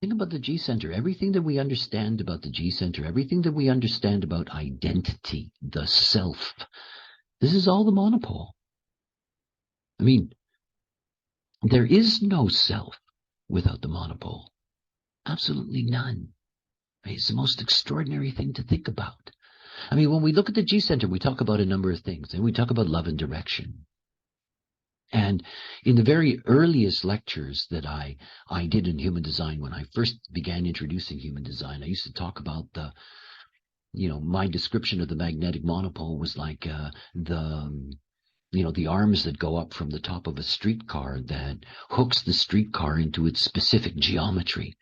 Think about the G center. Everything that we understand about the G center, everything that we understand about identity, the self, this is all the monopole. I mean, there is no self without the monopole. Absolutely none. It's the most extraordinary thing to think about. I mean, when we look at the G center, we talk about a number of things, and we talk about love and direction. And in the very earliest lectures that I did in human design, when I first began introducing human design, I used to talk about my description of the magnetic monopole was like the arms that go up from the top of a streetcar that hooks the streetcar into its specific geometry.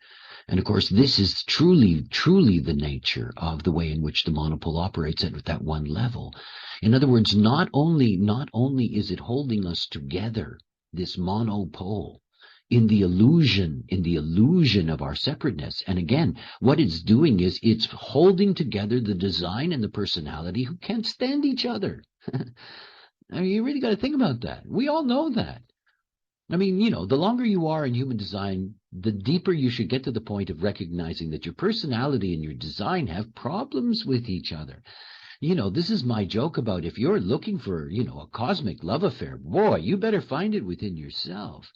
And of course, this is truly, truly the nature of the way in which the monopole operates at that one level. In other words, not only is it holding us together, this monopole, in the illusion of our separateness. And again, what it's doing is it's holding together the design and the personality who can't stand each other. I mean, you really got to think about that. We all know that. I mean, the longer you are in human design, the deeper you should get to the point of recognizing that your personality and your design have problems with each other. This is my joke about if you're looking for, a cosmic love affair, boy, you better find it within yourself.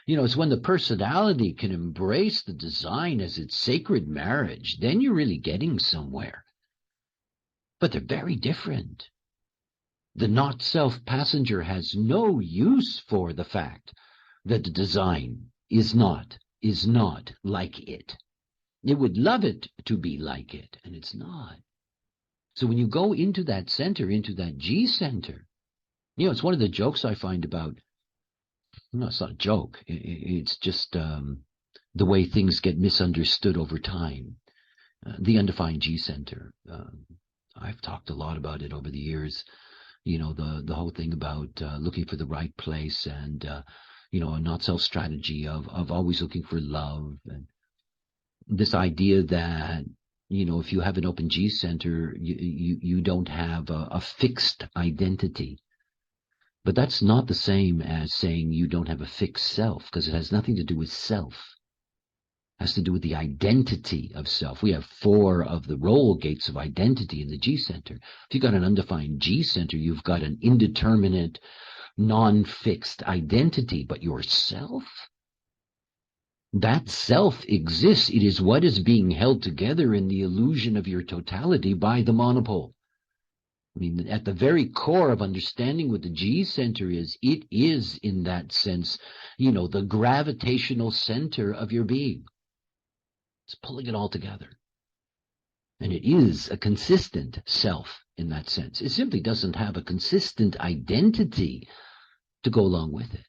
It's when the personality can embrace the design as its sacred marriage, then you're really getting somewhere. But they're very different. The not-self passenger has no use for the fact that the design is not like it. It would love it to be like it, and it's not. So when you go into that center, into that G center, it's one of the jokes I find about, no, it's not a joke. It's just the way things get misunderstood over time. The undefined G center. I've talked a lot about it over the years. The whole thing about looking for the right place and, a not-self strategy of always looking for love. And this idea that, if you have an open G center, you don't have a fixed identity. But that's not the same as saying you don't have a fixed self, because it has nothing to do with self. It has to do with the identity of self. We have 4 of the roll gates of identity in the G center. If you've got an undefined G center, you've got an indeterminate, non-fixed identity. But yourself, that self exists. It is what is being held together in the illusion of your totality by the monopole. I mean, at the very core of understanding what the G center is, it is, in that sense, the gravitational center of your being. It's pulling it all together. And it is a consistent self in that sense. It simply doesn't have a consistent identity to go along with it.